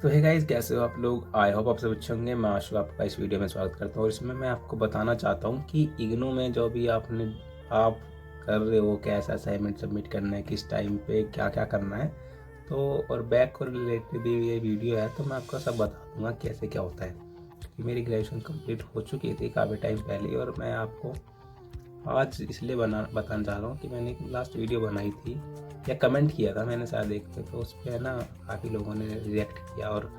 तो hey guys, कैसे हो आप लोग? आई होप आप सब अच्छे होंगे। मैं आशु आपका इस वीडियो में स्वागत करता हूँ और इसमें मैं आपको बताना चाहता हूँ कि इग्नू में जो भी आप कर रहे हो, कैसा असाइनमेंट सबमिट करना है, किस टाइम पे क्या क्या करना है। तो और बैक को रिलेटेड भी ये वीडियो है, तो मैं आपको सब बता दूंगा कैसे क्या होता है। कि मेरी ग्रेजुएशन कंप्लीट हो चुकी थी काफ़ी टाइम पहले और मैं आपको आज इसलिए बताना चाह रहा हूँ कि मैंने लास्ट वीडियो बनाई थी या कमेंट किया था मैंने शायद एक पे, तो उस पर है ना काफ़ी लोगों ने रिएक्ट किया और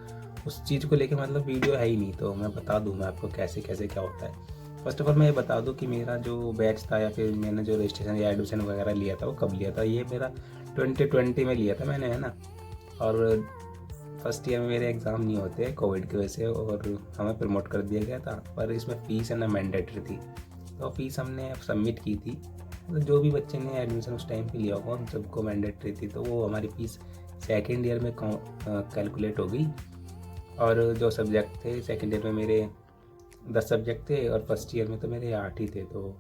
उस चीज़ को लेके मतलब वीडियो है ही नहीं। तो मैं बता दूँ मैं आपको कैसे कैसे क्या होता है। फर्स्ट ऑफ ऑल मैं ये बता दूँ कि मेरा जो बैच था या फिर मैंने जो रजिस्ट्रेशन या एडमिशन वगैरह लिया था वो कब लिया था। ये मेरा 2020 में लिया था मैंने, है ना। और फर्स्ट ईयर में मेरे एग्ज़ाम नहीं होते कोविड की वजह से और हमें प्रमोट कर दिया गया था, पर इसमें फ़ीस है ना मैंडेटरी थी। तो फीस हमने सबमिट की थी, तो जो भी बच्चे ने एडमिशन उस टाइम पे लिया होगा उन सबको मैंडेटरी थी। तो वो हमारी फ़ीस सेकेंड ईयर में कैलकुलेट हो गई। और जो सब्जेक्ट थे सेकेंड ईयर में मेरे 10 सब्जेक्ट थे और फर्स्ट ईयर में तो मेरे 8 ही थे। तो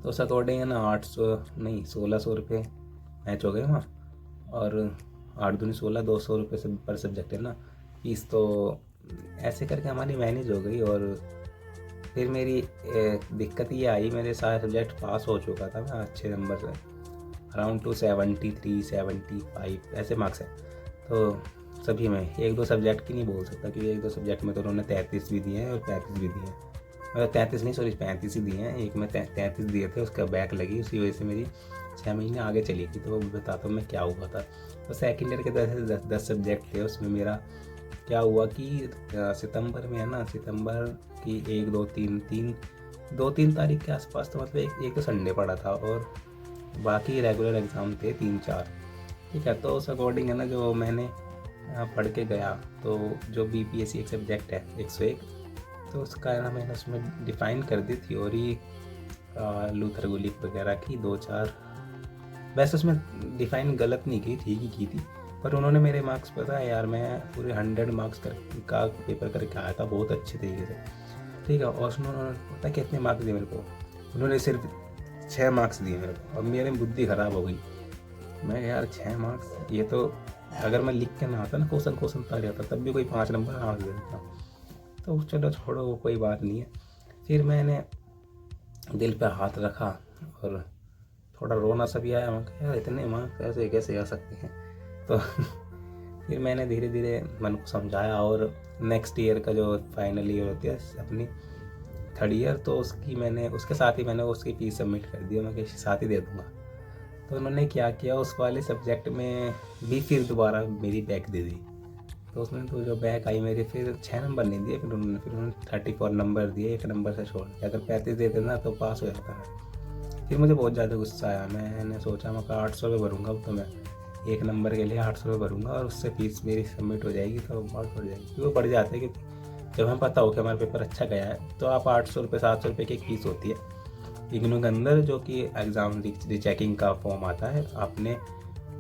उस अकॉर्डिंग है ना 800 नहीं 1600 रुपये मैच हो गए वहाँ। और 8 दूनी 16, 200 रुपये से पर सब्जेक्ट है ना फीस। तो ऐसे करके हमारी मैनेज हो गई। और फिर मेरी दिक्कत ये आई, मेरे सारे सब्जेक्ट पास हो चुका था मैं अच्छे नंबर से, अराउंड 273 75 ऐसे मार्क्स हैं। तो सभी में एक दो सब्जेक्ट की नहीं बोल सकता क्योंकि एक दो सब्जेक्ट में तो उन्होंने 33 भी दिए हैं और 35 भी दिए हैं। मतलब 33 नहीं, सॉरी 35 ही दिए हैं। एक में 33 दिए थे, उसका बैक लगी, उसी वजह से मेरी 6 महीने आगे चली गई। तो बताता हूँ मैं क्या हुआ था। तो सेकेंड ईयर के 10 सब्जेक्ट थे, उसमें मेरा क्या हुआ कि सितंबर में है ना, सितंबर की 1 2 3 तारीख के आसपास, तो मतलब एक तो संडे पड़ा था और बाकी रेगुलर एग्ज़ाम थे 3 4। ठीक है, तो उस अकॉर्डिंग है ना जो मैंने पढ़ के गया, तो जो BPSC एक सब्जेक्ट है 101, तो उसका है ना मैंने उसमें डिफ़ाइन कर दी थ्योरी लूथर गुलिक वगैरह की 2 4। वैसे उसमें डिफ़ाइन गलत नहीं की, ठीक ही की थी। पर उन्होंने मेरे मार्क्स, पता है यार, मैं पूरे 100 मार्क्स का पेपर करके आया था बहुत अच्छे तरीके से। ठीक है, और उन्होंने पता है कितने मार्क्स दिए मेरे को? उन्होंने सिर्फ 6 मार्क्स दिए मेरे को। अब मेरी बुद्धि ख़राब हो गई। मैं यार 6 मार्क्स, ये तो अगर मैं लिख के ना आता ना क्वेश्चन क्वेश्चन आ जाता तब भी कोई 5 नंबर आ दे देता। तो चलो छोड़ो, वो कोई बात नहीं है। फिर मैंने दिल पे हाथ रखा और थोड़ा रोना सा भी आया। मैं कहा यार इतने मार्क्स ऐसे कैसे आ सकते हैं। तो फिर मैंने धीरे धीरे मन को समझाया और नेक्स्ट ईयर का जो फाइनल ईयर होती है अपनी थर्ड ईयर, तो उसकी मैंने उसके साथ ही मैंने उसकी फीस सबमिट कर दी। मैं किसी साथ ही दे दूँगा। तो उन्होंने क्या किया, उस वाले सब्जेक्ट में भी फिर दोबारा मेरी बैक दे दी। तो उसमें तो जो बैक आई मेरी, फिर 6 नंबर नहीं दिए, फिर उन्होंने 34 नंबर दिए, 1 नंबर से छोड़ दिया। अगर 35 देते ना तो पास हो जाता है। फिर मुझे बहुत ज़्यादा गुस्सा आया। मैंने सोचा मैं 800 रुपये भरूँगा। अब तो मैं 1 नंबर के लिए 800 रुपये भरूँगा और उससे फीस मेरी सबमिट हो जाएगी तो बहुत बढ़ जाएगी। क्योंकि वो बढ़ जाते हैं क्योंकि जब हमें पता हो कि हमारा पेपर अच्छा गया है तो आप 800 रुपये 700 रुपये की एक फीस होती है इग्नू के अंदर, जो कि एग्ज़ाम रीचेकिंग का फॉर्म आता है। आपने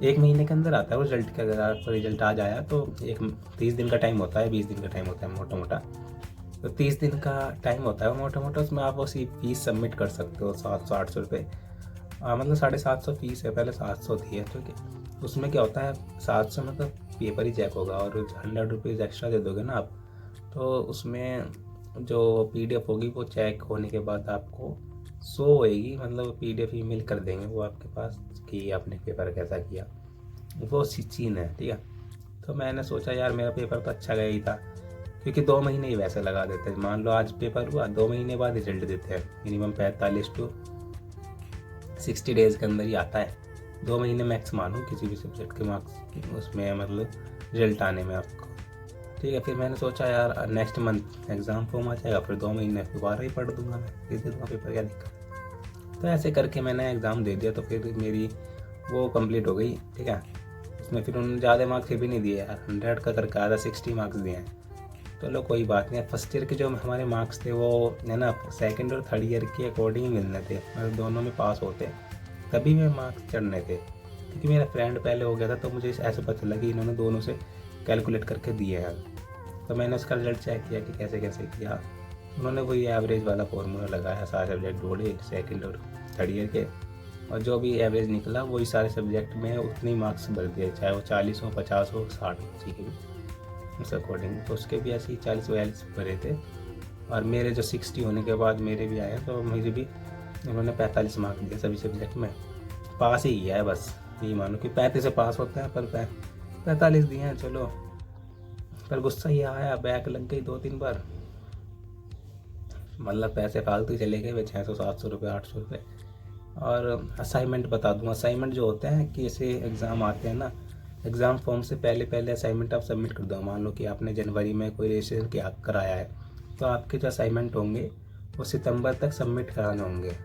1 महीने के अंदर आता है रिजल्ट का। अगर आपका रिजल्ट आज आया तो 30 दिन का टाइम होता है, 20 दिन का टाइम होता है मोटा मोटा। तो 30 दिन का टाइम होता है मोटा मोटा, उसमें आप उसी फीस सबमिट कर सकते हो 700 800 रुपये। मतलब 750 फीस है, पहले 700 थी है। ठीक है, उसमें क्या होता है 700 में तो पेपर ही चेक होगा और 100 रुपीज़ एक्स्ट्रा दे दोगे ना आप, तो उसमें जो PDF होगी वो चेक होने के बाद आपको शो होएगी। मतलब PDF ईमेल कर देंगे वो आपके पास कि आपने पेपर कैसा किया, वो चीज़ है। ठीक है, तो मैंने सोचा यार मेरा पेपर तो अच्छा गया ही था, क्योंकि 2 महीने ही वैसे लगा देते हैं। मान लो आज पेपर हुआ, 2 महीने बाद रिजल्ट देते हैं। मिनिमम 45 to 60 डेज़ के अंदर ही आता है। 2 महीने मैक्स मानो किसी भी सब्जेक्ट के मार्क्स उसमें, मतलब रिजल्ट आने में आपको। ठीक है, फिर मैंने सोचा यार नेक्स्ट मंथ एग्ज़ाम फॉर्म आ जाएगा, फिर 2 महीने दोबारा ही पढ़ दूंगा मैं, फिर दे दूँगा पेपर, क्या दिक्कत। तो ऐसे करके मैंने एग्ज़ाम दे दिया। तो फिर मेरी वो कंप्लीट हो गई। ठीक है, उसमें फिर उन्होंने ज़्यादा मार्क्स फिर भी नहीं दिए यार, 100 का करके आधा 60 मार्क्स दिए हैं। चलो कोई बात नहीं। फर्स्ट ईयर के जो हमारे मार्क्स थे वो है ना सेकंड और थर्ड ईयर के अकॉर्डिंग ही मिलने थे, मतलब दोनों में पास होते तभी में मार्क्स चढ़ने थे। क्योंकि मेरा फ्रेंड पहले हो गया था तो मुझे ऐसे पता चला कि इन्होंने दोनों से कैलकुलेट करके दिए हैं। तो मैंने उसका रिजल्ट चेक किया कि कैसे कैसे किया। उन्होंने वही एवरेज वाला फॉर्मूला लगाया, सारे सब्जेक्ट जोड़े सेकंड और थर्ड ईयर के, और जो भी एवरेज निकला वही सारे सब्जेक्ट में उतने ही मार्क्स भर दिए, चाहे वो 40 हो 50 हो 60 हो, किसी के भी। उस अकॉर्डिंग। तो उसके भी ऐसे ही 40-42 भरे थे, और मेरे जो 60 होने के बाद मेरे भी आए, तो मुझे भी उन्होंने 45 मार्क दिए सभी सब्जेक्ट में। पास ही किया है बस, ये मानो कि 35 से पास होता है, पर 45 दिए हैं। चलो, पर गुस्सा ये आया, बैक लग गई 2-3 बार, मतलब पैसे फालतू ही चले गए वे, 600-700 रुपये, 800 रुपये। और असाइनमेंट बता दूँ, असाइनमेंट जो होते हैं कि ऐसे एग्ज़ाम आते हैं ना, एग्ज़ाम फॉर्म से पहले पहले असाइनमेंट आप सबमिट कर दो। मान लो कि आपने जनवरी में कोई रजिस्ट्रेशन किया कराया है, तो आपके जो असाइनमेंट होंगे वो सितंबर तक सबमिट कराने होंगे।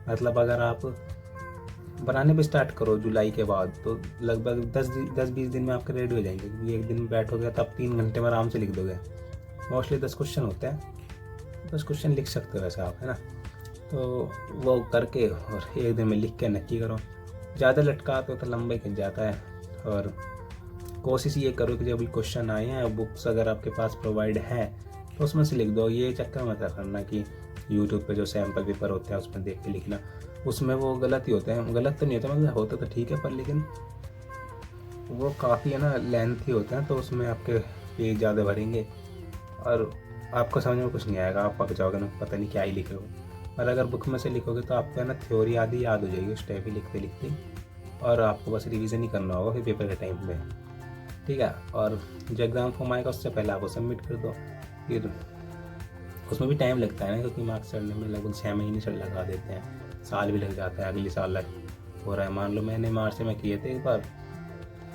मतलब अगर आप बनाने भी स्टार्ट करो जुलाई के बाद, तो लगभग 10-20 दिन में आपके रेडी हो जाएंगे, क्योंकि एक दिन में बैठोगे तो आप 3 घंटे में आराम से लिख दोगे। मोस्टली 10 क्वेश्चन होते हैं, 10 क्वेश्चन लिख सकते हो वैसे आप, है ना। तो वो करके और एक दिन में लिख के नक्की करो। ज़्यादा लटकाते तो लंबा ही खिंच जाता है। और कोशिश ये करो कि जब भी क्वेश्चन आए हैं, बुक्स अगर आपके पास प्रोवाइड है तो उसमें से लिख दो। ये चक्कर मत करना कि यूट्यूब पे जो सैम्पल पेपर होते हैं उसमें देख के लिखना, उसमें वो गलत ही होते हैं। गलत तो नहीं होता, मतलब होता तो ठीक है, पर लेकिन वो काफ़ी है ना लेंथी होते हैं, तो उसमें आपके पेज ज़्यादा भरेंगे और आपको समझ में कुछ नहीं आएगा, आप पक जाओगे ना, पता नहीं क्या ही लिखे हो। और अगर बुक में से लिखोगे तो आपको है ना थ्योरी आधी याद हो जाएगी उस टाइप ही लिखते लिखते, और आपको बस रिवीजन ही करना होगा फिर पेपर के टाइम पे, ठीक है। और जो एग्ज़ाम फॉर्म आएगा उससे पहले आपको सबमिट कर दो। फिर उसमें भी टाइम लगता है ना, क्योंकि मार्क्स चढ़ने में लगभग 6 महीने चढ़ लगा देते हैं, साल भी लग जाता है, अगले साल हो रहा है। मान लो मैंने मार्च में किए थे एक बार,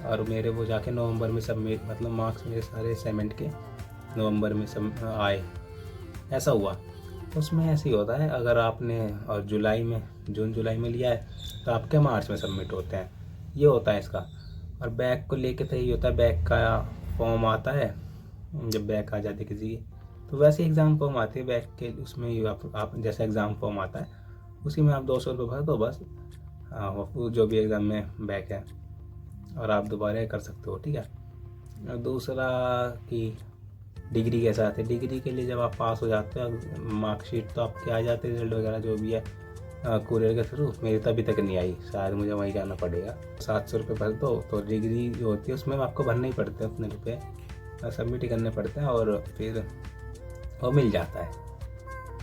और मेरे वो जाके नवंबर में सबमिट, मतलब मार्क्स मेरे सारे असाइनमेंट के नवंबर में सब आए, ऐसा हुआ। तो उसमें ऐसे ही होता है, अगर आपने और जुलाई में, जून जुलाई में लिया है तो आपके मार्च में सबमिट होते हैं, ये होता है इसका। और बैक को लेके तो यही होता है, बैक का फॉर्म आता है जब बैक आ जाती है किसी की, तो वैसे एग्ज़ाम फॉर्म आती है बैक के, उसमें ही आप जैसे एग्ज़ाम फॉर्म आता है उसी में आप 200 रुपये भर दो बस, वो जो भी एग्ज़ाम में बैक है, और आप दोबारा कर सकते हो, ठीक है। और दूसरा कि डिग्री के साथ है, डिग्री के लिए जब आप पास हो जाते हो, मार्कशीट तो आपके आ जाते हैं, रिजल्ट वगैरह जो भी है कुरियर के थ्रू। मेरी तो अभी तक नहीं आई, शायद मुझे वहीं जाना पड़ेगा। 700 रुपये भर दो, तो डिग्री जो होती है उसमें आपको भरने ही पड़ते हैं उतने रुपये, सबमिट ही करने पड़ते हैं, और फिर वो मिल जाता है।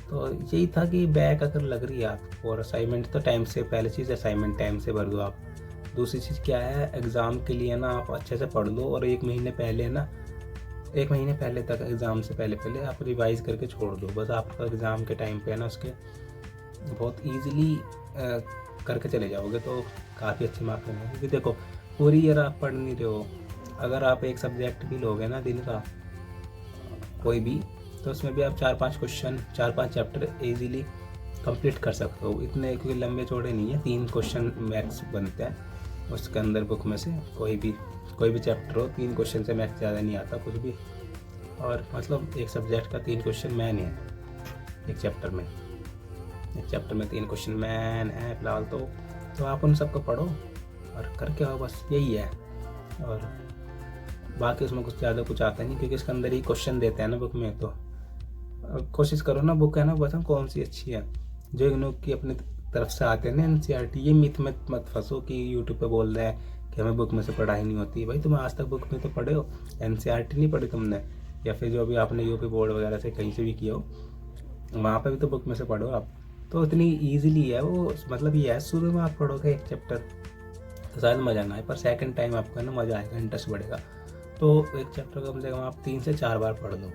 तो यही था कि बैक अगर लग रही है आपको, और असाइनमेंट तो टाइम से, पहली चीज़ असाइनमेंट टाइम से भर दो आप। दूसरी चीज़ क्या है, एग्ज़ाम के लिए ना आप अच्छे से पढ़ लो, और 1 महीने पहले ना, 1 महीने पहले तक एग्ज़ाम से पहले पहले आप रिवाइज़ करके छोड़ दो बस। आपका एग्ज़ाम के टाइम पे है ना उसके बहुत ईजिली करके चले जाओगे तो काफ़ी अच्छे मार्क्स मिलेंगे। क्योंकि देखो, पूरी ईयर आप पढ़ नहीं रहे हो, अगर आप एक सब्जेक्ट भी लोगे ना दिन का कोई भी, तो उसमें भी आप 4-5 क्वेश्चन, 4-5 चैप्टर ईजिली कंप्लीट कर सकते हो। इतने कोई लंबे चौड़े नहीं है, 3 क्वेश्चन मैथ्स बनते हैं उसके अंदर बुक में से, कोई भी चैप्टर हो, 3 क्वेश्चन से मैथ्स ज़्यादा नहीं आता कुछ भी। और मतलब एक सब्जेक्ट का 3 क्वेश्चन मैन है एक चैप्टर में, 3 क्वेश्चन मैन है फिलहाल। तो आप उन सबको पढ़ो और करके आओ, बस यही है। और बाकी उसमें कुछ ज़्यादा कुछ आता नहीं, क्योंकि इसके अंदर ही क्वेश्चन देते हैं ना बुक में। तो कोशिश करो ना, बुक है ना, बताओ कौन सी अच्छी है। जो इग्नू की अपनी तरफ से आते हैं ना NCERT, ये मिथ में मत फंसो कि यूट्यूब पे बोल रहे हैं कि हमें बुक में से पढ़ाई नहीं होती। भाई तुम आज तक बुक में तो पढ़े हो, NCERT नहीं पढ़ी तुमने, या फिर जो भी आपने यूपी बोर्ड वगैरह से कहीं से भी किया हो, वहाँ पे भी तो बुक में से पढ़ो आप। तो इतनी ईजिली है वो, मतलब ये है, शुरू में आप पढ़ोगे एक चैप्टर तो शायद मज़ा ना आए, पर सेकंड टाइम आपको ना मज़ा आएगा, इंटरेस्ट बढ़ेगा। तो एक चैप्टर कम से कम आप 3 से 4 बार पढ़ लो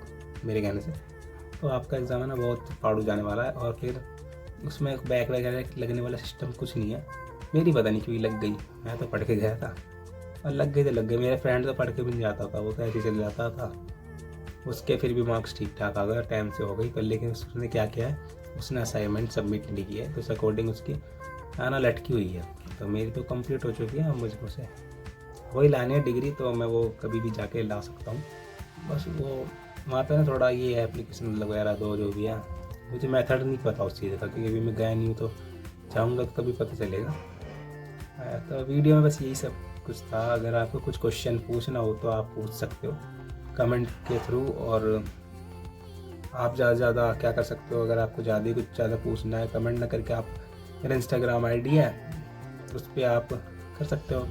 मेरे कहने से, तो आपका एग्ज़ाम है ना बहुत फाड़ू जाने वाला है। और फिर उसमें बैक वगैरह लगने वाला सिस्टम कुछ नहीं है। मेरी पता नहीं क्यों लग गई, मैं तो पढ़ के गया था और लग गई तो लग गई। मेरे फ्रेंड तो पढ़ के भी नहीं जाता था, वो तो ऐसे चल जाता था, उसके फिर भी मार्क्स ठीक ठाक आ गए, टाइम से हो गई। पर लेकिन उसने क्या किया है, उसने असाइनमेंट सबमिट नहीं किया है, तो उस अकॉर्डिंग उसकी आना लटकी हुई है। तो मेरी तो कंप्लीट हो चुकी है, मुझको से वही लानी है डिग्री, तो मैं वो कभी भी जाके ला सकता हूँ। बस वो वहाँ पे ना थोड़ा ये है, एप्लीकेशन वगैरह दो जो भी है, मुझे मेथड नहीं पता उस चीज़ का, क्योंकि अभी मैं गया नहीं हूँ, तो जाऊँगा तो तभी पता चलेगा। तो वीडियो में बस यही सब कुछ था। अगर आपको कुछ क्वेश्चन पूछना हो तो आप पूछ सकते हो कमेंट के थ्रू, और आप ज़्यादा क्या कर सकते हो, अगर आपको कुछ ज़्यादा पूछना है, कमेंट ना करके आप, मेरा इंस्टाग्राम ID है, उस पर आप कर सकते हो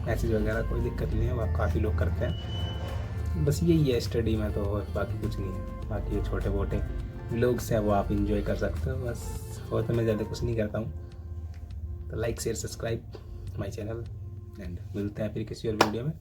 मैसेज वगैरह, कोई दिक्कत नहीं है, वहाँ काफ़ी लोग करते हैं। बस यही है स्टडी में तो, और बाकी कुछ नहीं है। बाकी ये छोटे मोटे व्लॉग्स हैं वो आप इंजॉय कर सकते हो बस, और तो मैं ज़्यादा कुछ नहीं करता हूँ। तो like share subscribe my channel, and मिलते हैं फिर किसी और वीडियो में।